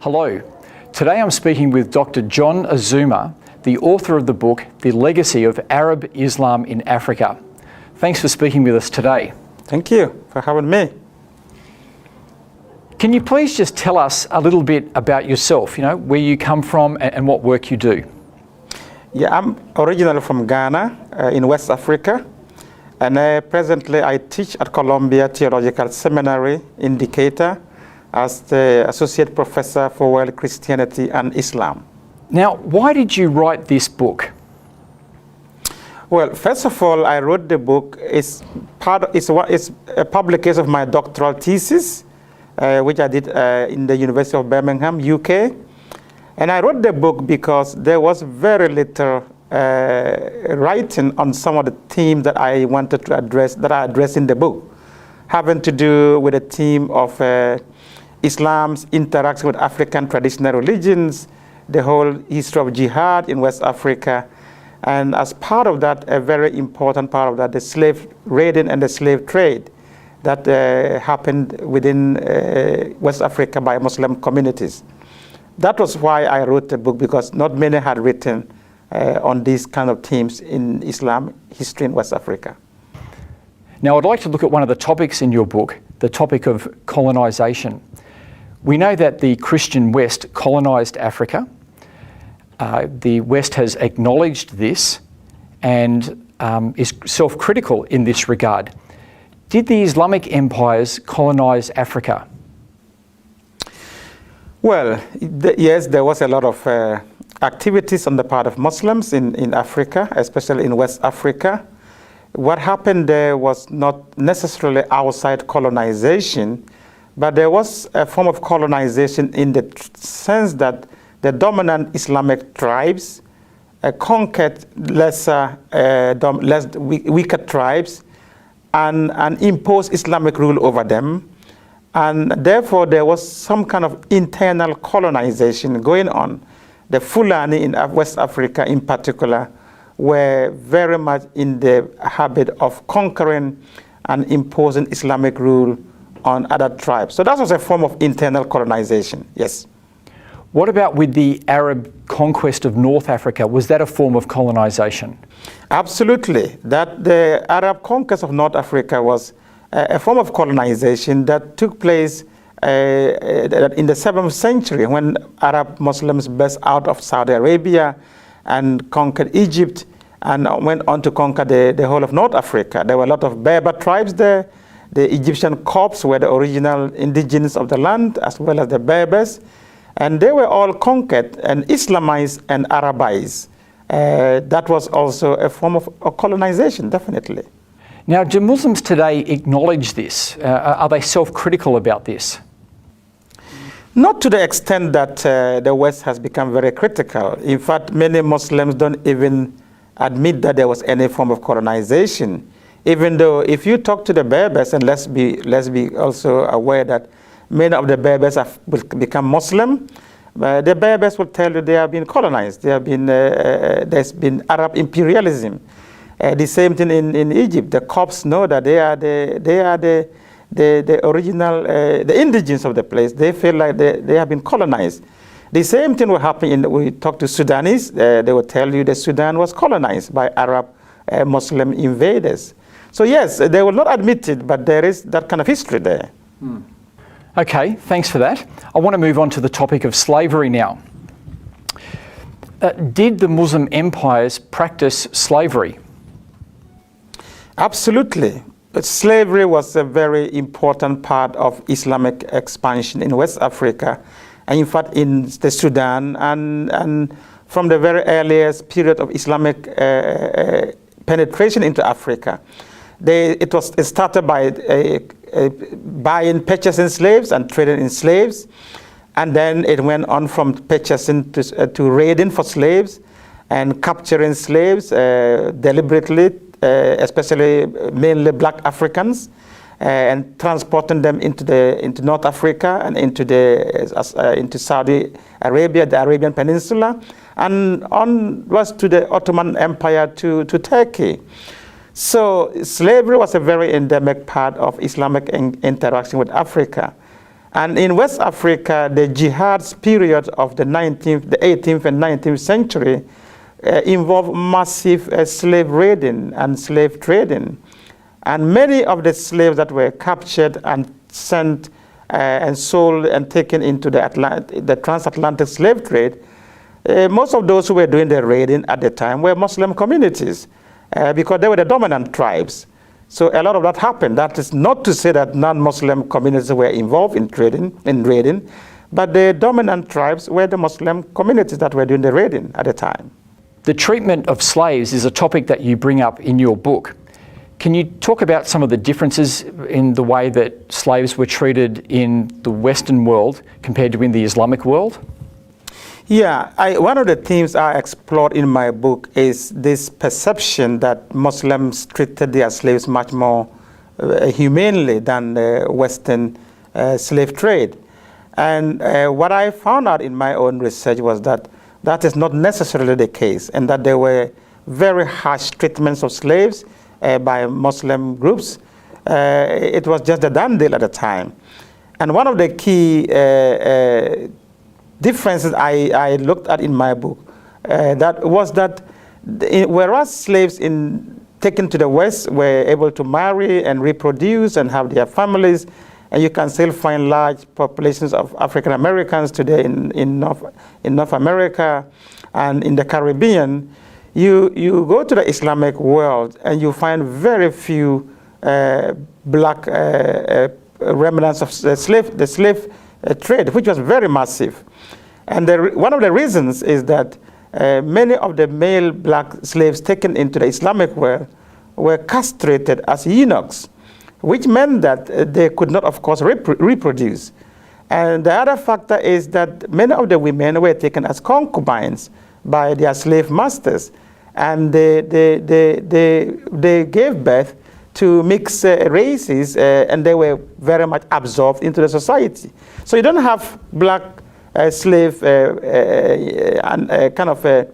Hello. Today I'm speaking with Dr. John Azumah, the author of the book, The Legacy of Arab Islam in Africa. Thanks for speaking with us today. Thank you for having me. Can you please just tell us a little bit about yourself, where you come from and what work you do? Yeah, I'm originally from Ghana, in West Africa, and presently I teach at Columbia Theological Seminary in Decatur as the Associate Professor for World Christianity and Islam. Now, why did you write this book? Well, first of all, I wrote the book. It's a publication of my doctoral thesis, which I did in the University of Birmingham, UK. And I wrote the book because there was very little writing on some of the themes that I wanted to address, that I address in the book, having to do with the theme of Islam's interaction with African traditional religions, the whole history of jihad in West Africa, and as part of that, a very important part of that, the slave raiding and the slave trade that happened within West Africa by Muslim communities. That was why I wrote the book, because not many had written on these kind of themes in Islam history in West Africa. Now, I'd like to look at one of the topics in your book, the topic of colonization. We know that the Christian West colonized Africa. The West has acknowledged this and is self-critical in this regard. Did the Islamic empires colonize Africa? Well, yes, there was a lot of activities on the part of Muslims in Africa, especially in West Africa. What happened there was not necessarily outside colonization, but there was a form of colonization in the sense that the dominant Islamic tribes conquered weaker tribes and imposed Islamic rule over them. And therefore, there was some kind of internal colonization going on. The Fulani in West Africa in particular were very much in the habit of conquering and imposing Islamic rule on other tribes. So that was a form of internal colonization, yes. What about with the Arab conquest of North Africa? Was that a form of colonization? Absolutely. That the Arab conquest of North Africa was a form of colonization that took place in the 7th century when Arab Muslims burst out of Saudi Arabia and conquered Egypt and went on to conquer the whole of North Africa. There were a lot of Berber tribes there. The Egyptian Copts were the original indigenes of the land, as well as the Berbers. And they were all conquered and Islamized and Arabized. That was also a form of colonization, definitely. Now, do Muslims today acknowledge this? Are they self-critical about this? Not to the extent that the West has become very critical. In fact, many Muslims don't even admit that there was any form of colonization. Even though if you talk to the Berbers, and let's be also aware that many of the Berbers have become Muslim, the Berbers will tell you they have been colonized. There's been Arab imperialism. The same thing in Egypt. The Copts know that they are the original, the indigenes of the place. They feel like they have been colonized. The same thing will happen we talk to Sudanese. They will tell you that Sudan was colonized by Arab Muslim invaders. So yes, they will not admit it, but there is that kind of history there. Okay, thanks for that. I want to move on to the topic of slavery now. Did the Muslim empires practice slavery? Absolutely. But slavery was a very important part of Islamic expansion in West Africa, and in fact in the Sudan, and from the very earliest period of Islamic penetration into Africa. It started by buying, purchasing slaves and trading in slaves, and then it went on from purchasing to raiding for slaves and capturing slaves deliberately, especially mainly black Africans, and transporting them into North Africa and into Saudi Arabia, the Arabian Peninsula, and onwards to the Ottoman Empire to Turkey. So slavery was a very endemic part of Islamic interaction with Africa. And in West Africa, the jihad's period of the 18th and 19th century involved massive slave raiding and slave trading. And many of the slaves that were captured and sent and sold and taken into the transatlantic slave trade, most of those who were doing the raiding at the time were Muslim communities because they were the dominant tribes. So a lot of that happened. That is not to say that non-Muslim communities were involved in raiding, but the dominant tribes were the Muslim communities that were doing the raiding at the time. The treatment of slaves is a topic that you bring up in your book. Can you talk about some of the differences in the way that slaves were treated in the Western world compared to in the Islamic world? Yeah, one of the themes I explored in my book is this perception that Muslims treated their slaves much more humanely than the Western slave trade. And what I found out in my own research was that that is not necessarily the case, and that there were very harsh treatments of slaves by Muslim groups. It was just a done deal at the time. And one of the key differences I looked at in my book whereas slaves taken to the West were able to marry and reproduce and have their families, and you can still find large populations of African Americans today in North America and in the Caribbean. You go to the Islamic world and you find very few black remnants of the slave trade, which was very massive. And one of the reasons is that many of the male black slaves taken into the Islamic world were castrated as eunuchs, which meant that they could not, of course, reproduce. And the other factor is that many of the women were taken as concubines by their slave masters, and they gave birth to mixed races, and they were very much absorbed into the society. So you don't have black slave and kind of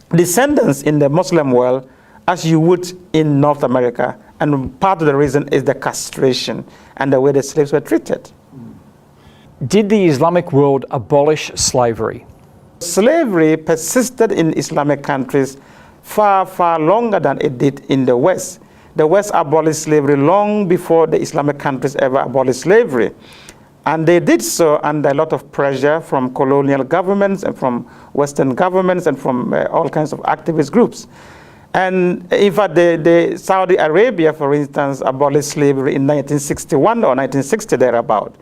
descendants in the Muslim world as you would in North America, and part of the reason is the castration and the way the slaves were treated. Did the Islamic world abolish slavery? Slavery persisted in Islamic countries far, far longer than it did in the West. The West abolished slavery long before the Islamic countries ever abolished slavery. And they did so under a lot of pressure from colonial governments and from Western governments and from all kinds of activist groups. And in fact, the Saudi Arabia, for instance, abolished slavery in 1961 or 1960 thereabout,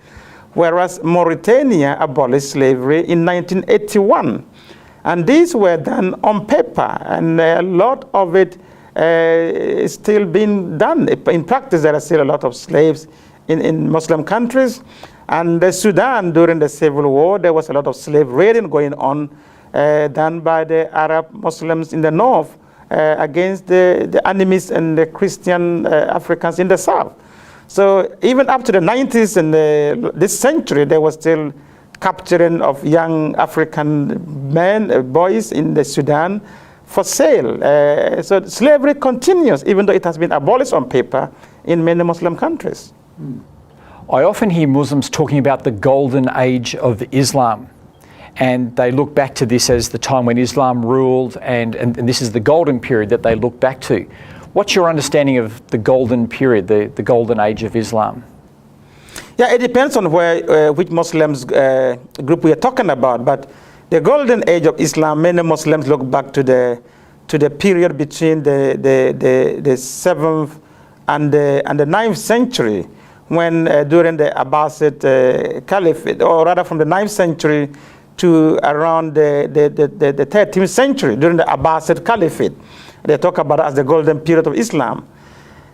whereas Mauritania abolished slavery in 1981. And these were done on paper, and a lot of it is still being done. In practice, there are still a lot of slaves in Muslim countries. And the Sudan, during the Civil War, there was a lot of slave raiding going on done by the Arab Muslims in the north against the animists and the Christian Africans in the south. So even up to the 90s and this century, there was still capturing of young African men, boys in the Sudan for sale. So slavery continues, even though it has been abolished on paper in many Muslim countries. I often hear Muslims talking about the golden age of Islam, and they look back to this as the time when Islam ruled, and this is the golden period that they look back to. What's your understanding of the golden period, the golden age of Islam? Yeah, it depends on which Muslims group we are talking about, but the golden age of Islam, many Muslims look back to the period between the 7th and the 9th century, when during the Abbasid Caliphate, or rather from the 9th century to around the 13th century, during the Abbasid Caliphate. They talk about it as the golden period of Islam.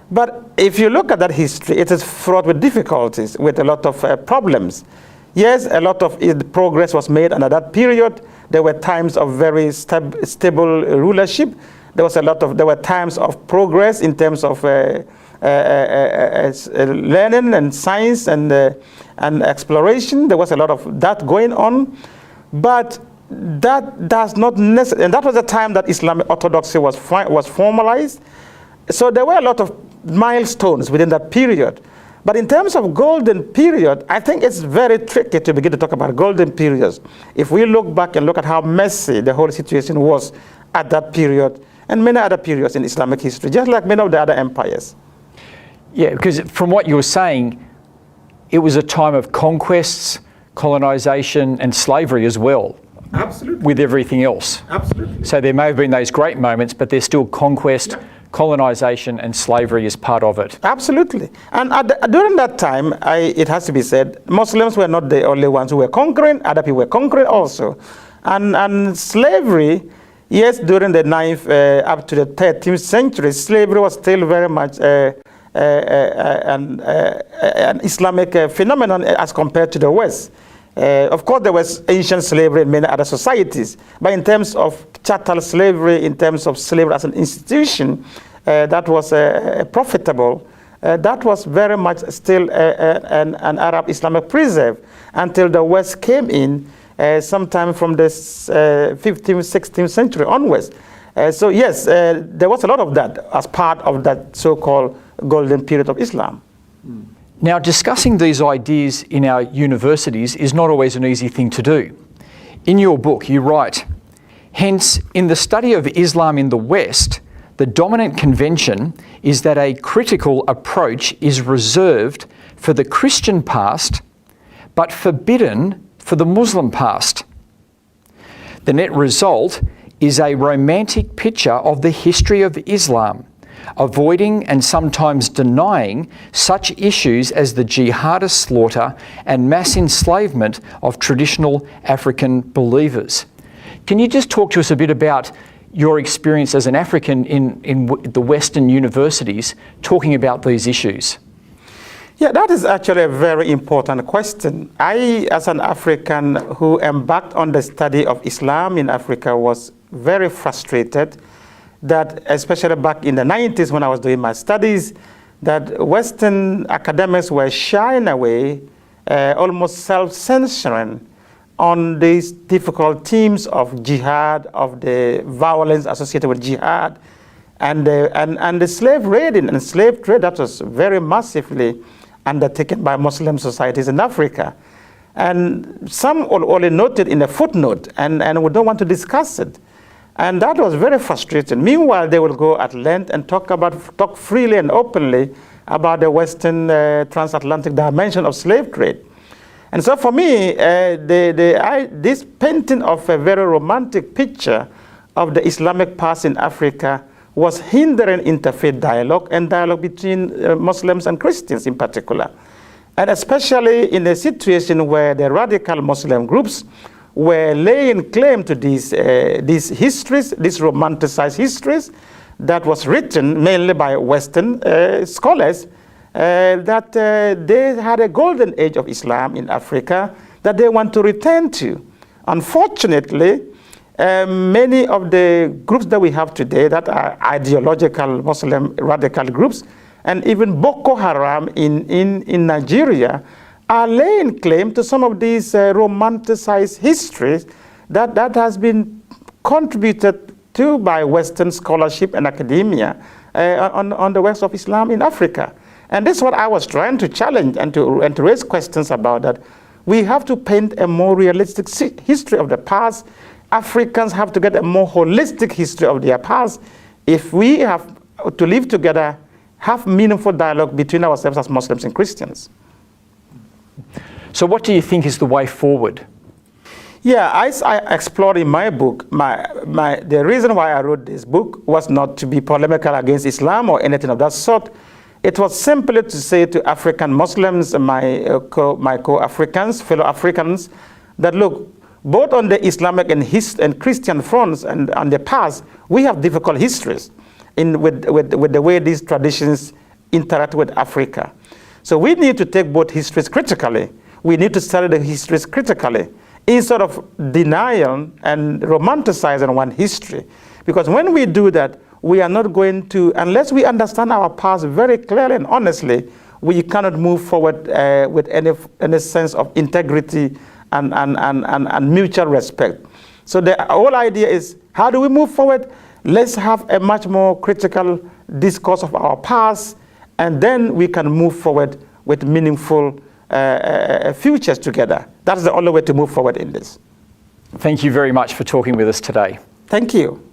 But if you look at that history, it is fraught with difficulties, with a lot of problems. Yes, a lot of progress was made under that period. There were times of very stable rulership. There were times of progress in terms of learning and science and exploration. There was a lot of that going on, but that does not necessarily, and that was the time that Islamic orthodoxy was formalized. So there were a lot of milestones within that period, But in terms of golden period, I think it's very tricky to begin to talk about golden periods. If we look back and look at how messy the whole situation was at that period and many other periods in Islamic history, just like many of the other empires. Yeah, because from what you were saying, it was a time of conquests, colonization and slavery as well. Absolutely. With everything else. Absolutely. So there may have been those great moments, but there's still conquest, colonization and slavery is part of it. Absolutely. And during that time, it has to be said, Muslims were not the only ones who were conquering, other people were conquering also. And slavery, yes, during the 9th up to the 13th century, slavery was still very much an Islamic phenomenon as compared to the West. Of course, there was ancient slavery in many other societies, but in terms of chattel slavery, in terms of slavery as an institution, that was profitable. That was very much still an Arab Islamic preserve until the West came in sometime from the 15th, 16th century onwards. So yes, there was a lot of that as part of that so-called golden period of Islam. Now, discussing these ideas in our universities is not always an easy thing to do. In your book, you write, hence, in the study of Islam in the West, the dominant convention is that a critical approach is reserved for the Christian past, but forbidden for the Muslim past. The net result is a romantic picture of the history of Islam, avoiding and sometimes denying such issues as the jihadist slaughter and mass enslavement of traditional African believers. Can you just talk to us a bit about your experience as an African in the Western universities talking about these issues? Yeah, that is actually a very important question. I, as an African who embarked on the study of Islam in Africa, was very frustrated that, especially back in the 90s when I was doing my studies, that Western academics were shying away, almost self-censoring on these difficult themes of jihad, of the violence associated with jihad, and the slave raiding and slave trade that was very massively undertaken by Muslim societies in Africa. And some only noted in a footnote, and we don't want to discuss it. And that was very frustrating. Meanwhile, they will go at length and talk freely and openly about the Western transatlantic dimension of slave trade. And so for me, this painting of a very romantic picture of the Islamic past in Africa was hindering interfaith dialogue and dialogue between Muslims and Christians in particular. And especially in a situation where the radical Muslim groups were laying claim to these histories, these romanticized histories that was written mainly by Western scholars, that they had a golden age of Islam in Africa that they want to return to. Unfortunately, many of the groups that we have today that are ideological Muslim radical groups, and even Boko Haram in Nigeria, are laying claim to some of these romanticized histories that has been contributed to by Western scholarship and academia on the West of Islam in Africa. And this is what I was trying to challenge and to raise questions about, that we have to paint a more realistic history of the past. Africans have to get a more holistic history of their past if we have to live together, have meaningful dialogue between ourselves as Muslims and Christians. So what do you think is the way forward? Yeah, as I explored in my book, the reason why I wrote this book was not to be polemical against Islam or anything of that sort. It was simply to say to African Muslims, my co-Africans, fellow Africans, that look, both on the Islamic and Christian fronts and on the past, we have difficult histories with the way these traditions interact with Africa. So we need to take both histories critically. We need to study the histories critically instead of denying and romanticizing one history. Because when we do that, we are not going to, unless we understand our past very clearly and honestly, we cannot move forward with any sense of integrity and mutual respect. So the whole idea is, how do we move forward? Let's have a much more critical discourse of our past, and then we can move forward with meaningful futures together. That's the only way to move forward in this. Thank you very much for talking with us today. Thank you.